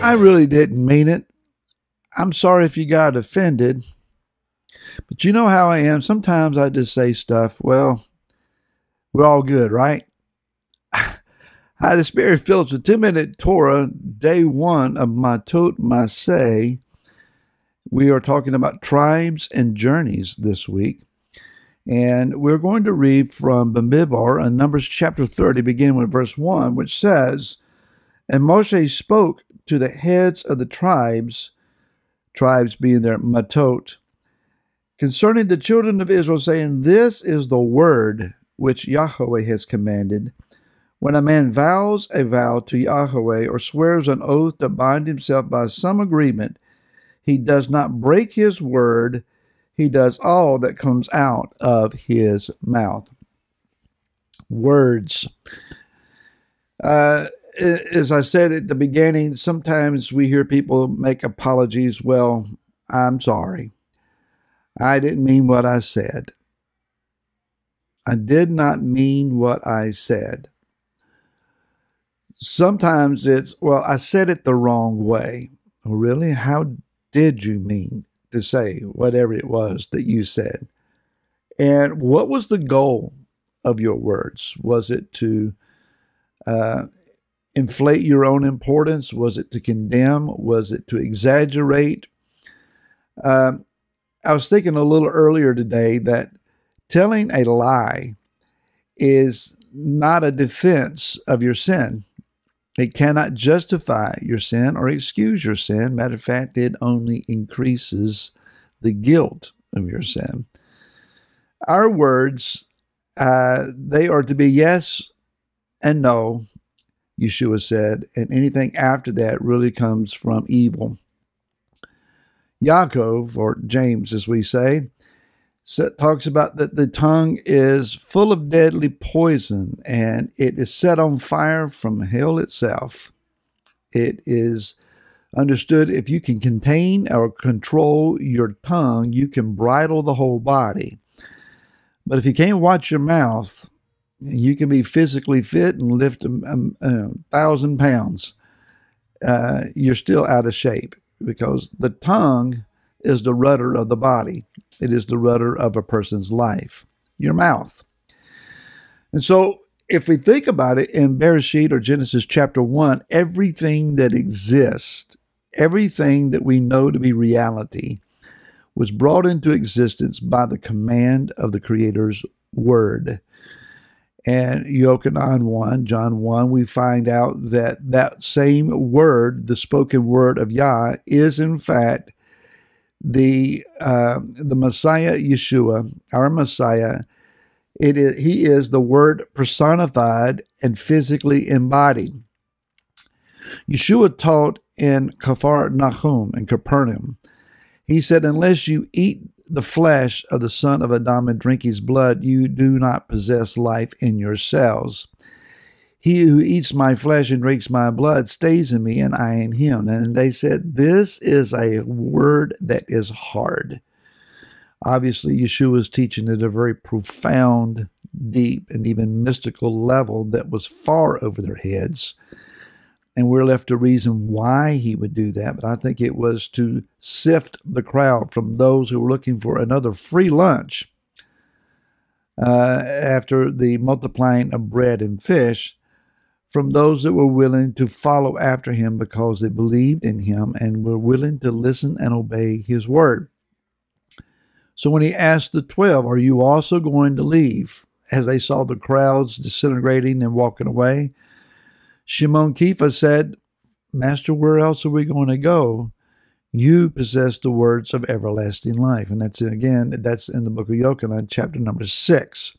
I really didn't mean it. I'm sorry if you got offended. But you know how I am. Sometimes I just say stuff, well, we're all good, right? Hi, this is Barry Phillips with 2-Minute Torah, day 1 of Matot, Masei. We are talking about tribes and journeys this week. And we're going to read from Bamidbar in Numbers chapter 30, beginning with verse 1, which says, "And Moshe spoke to the heads of the tribes being their Matot, concerning the children of Israel, saying, This is the word which Yahweh has commanded. When a man vows a vow to Yahweh or swears an oath to bind himself by some agreement, he does not break his word. He does all that comes out of his mouth." Words. As I said at the beginning, sometimes we hear people make apologies. Well, I'm sorry. I didn't mean what I said. I did not mean what I said. Sometimes it's, well, I said it the wrong way. Oh, really? How did you mean to say whatever it was that you said? And what was the goal of your words? Was it to inflate your own importance? Was it to condemn? Was it to exaggerate? I was thinking a little earlier today that telling a lie is not a defense of your sin. It cannot justify your sin or excuse your sin. Matter of fact, it only increases the guilt of your sin. Our words, they are to be yes and no, Yeshua said, and anything after that really comes from evil. Yaakov, or James as we say, talks about that the tongue is full of deadly poison and it is set on fire from hell itself. It is understood if you can contain or control your tongue, you can bridle the whole body. But if you can't watch your mouth, you can be physically fit and lift 1,000 pounds. You're still out of shape because the tongue is the rudder of the body. It is the rudder of a person's life, your mouth. And so if we think about it in Bereshit or Genesis chapter 1, everything that exists, everything that we know to be reality was brought into existence by the command of the Creator's word. And Yochanan 1, John 1, we find out that that same word, the spoken word of Yah, is in fact the Messiah Yeshua, our Messiah. He is the word personified and physically embodied. Yeshua taught in Kafar Nahum in Capernaum. He said, "Unless you eat the flesh of the son of Adam and drink his blood, you do not possess life in yourselves. He who eats my flesh and drinks my blood stays in me and I in him." And they said, this is a word that is hard. Obviously, Yeshua is teaching at a very profound, deep, and even mystical level that was far over their heads. And we're left to reason why he would do that. But I think it was to sift the crowd from those who were looking for another free lunch after the multiplying of bread and fish, from those that were willing to follow after him because they believed in him and were willing to listen and obey his word. So when he asked the 12, "Are you also going to leave?" as they saw the crowds disintegrating and walking away, Shimon Kepha said, "Master, where else are we going to go? You possess the words of everlasting life." And that's in the book of Yochanan, chapter number 6.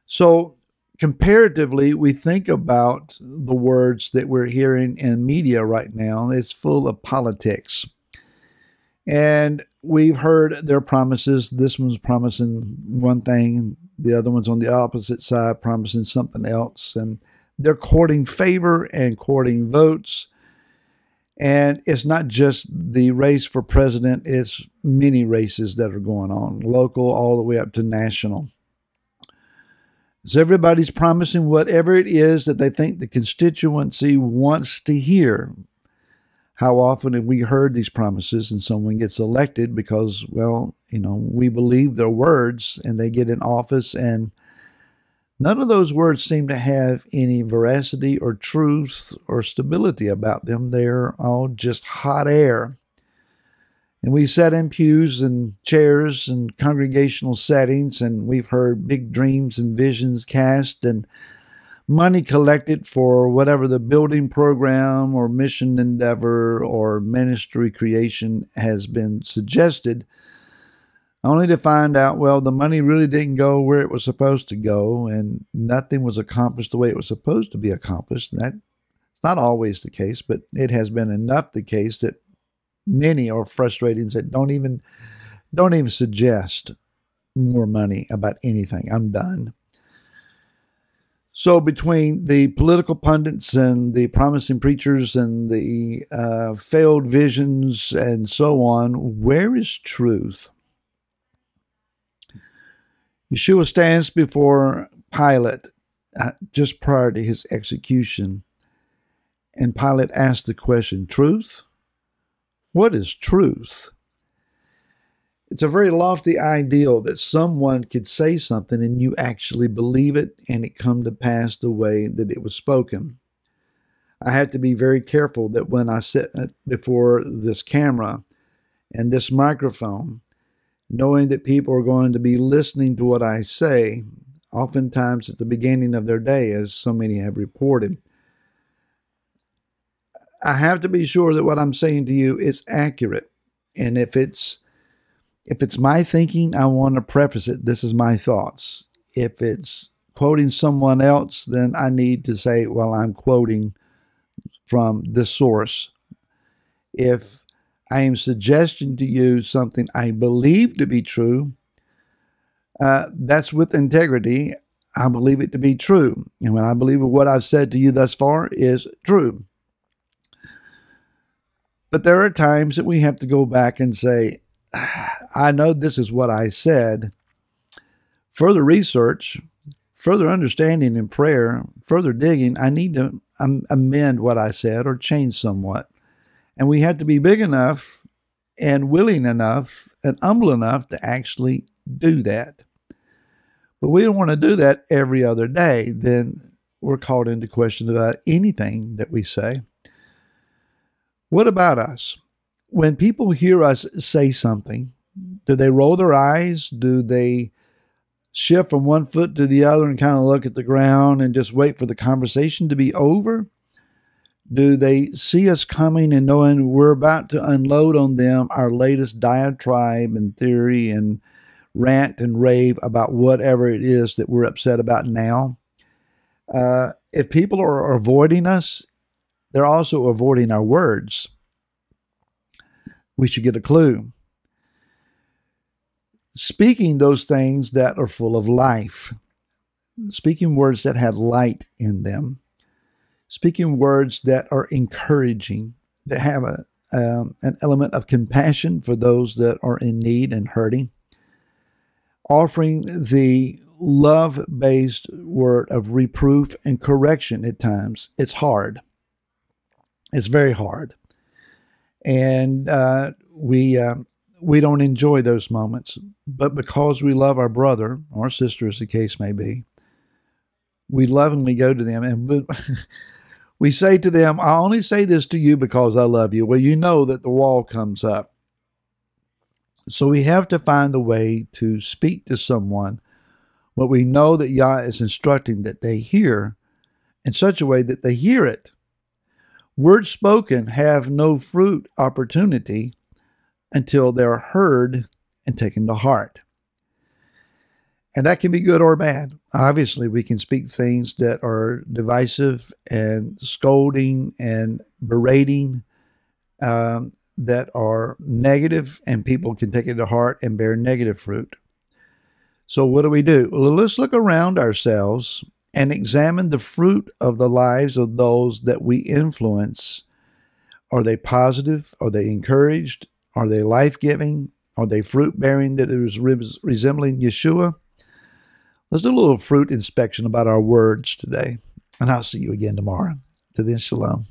So comparatively, we think about the words that we're hearing in media right now. It's full of politics. And we've heard their promises. This one's promising one thing, the other one's on the opposite side promising something else. And they're courting favor and courting votes. And it's not just the race for president, it's many races that are going on, local all the way up to national. So everybody's promising whatever it is that they think the constituency wants to hear. How often have we heard these promises and someone gets elected because, well, we believe their words and they get in office and none of those words seem to have any veracity or truth or stability about them. They're all just hot air. And we sat in pews and chairs and congregational settings, and we've heard big dreams and visions cast and money collected for whatever the building program or mission endeavor or ministry creation has been suggested, only to find out, well, the money really didn't go where it was supposed to go and nothing was accomplished the way it was supposed to be accomplished. And that's not always the case, but it has been enough the case that many are frustrated that don't even suggest more money about anything. I'm done. So between the political pundits and the promising preachers and the failed visions and so on, where is truth? Yeshua stands before Pilate just prior to his execution, and Pilate asked the question, truth? What is truth? It's a very lofty ideal that someone could say something and you actually believe it and it come to pass the way that it was spoken. I have to be very careful that when I sit before this camera and this microphone, knowing that people are going to be listening to what I say, oftentimes at the beginning of their day, as so many have reported, I have to be sure that what I'm saying to you is accurate. And if it's my thinking, I want to preface it, this is my thoughts. If it's quoting someone else, then I need to say, well, I'm quoting from this source. If I am suggesting to you something I believe to be true, that's with integrity. I believe it to be true. And when I believe what I've said to you thus far is true. But there are times that we have to go back and say, I know this is what I said. Further research, further understanding in prayer, further digging, I need to amend what I said or change somewhat. And we have to be big enough and willing enough and humble enough to actually do that. But we don't want to do that every other day. Then we're called into question about anything that we say. What about us? When people hear us say something, do they roll their eyes? Do they shift from one foot to the other and kind of look at the ground and just wait for the conversation to be over? Do they see us coming and knowing we're about to unload on them our latest diatribe and theory and rant and rave about whatever it is that we're upset about now? If people are avoiding us, they're also avoiding our words. We should get a clue. Speaking those things that are full of life. Speaking words that have light in them. Speaking words that are encouraging, that have an element of compassion for those that are in need and hurting. Offering the love-based word of reproof and correction at times. It's hard. It's very hard. And we don't enjoy those moments. But because we love our brother or sister, as the case may be, we lovingly go to them and we say to them, I only say this to you because I love you. Well, you know that the wall comes up. So we have to find a way to speak to someone what we know that Yah is instructing that they hear in such a way that they hear it. Words spoken have no fruit opportunity until they're heard and taken to heart. And that can be good or bad. Obviously, we can speak things that are divisive and scolding and berating that are negative, and people can take it to heart and bear negative fruit. So what do we do? Well, let's look around ourselves and examine the fruit of the lives of those that we influence. Are they positive? Are they encouraged? Are they life-giving? Are they fruit-bearing that is resembling Yeshua? Let's do a little fruit inspection about our words today. And I'll see you again tomorrow. To then, shalom.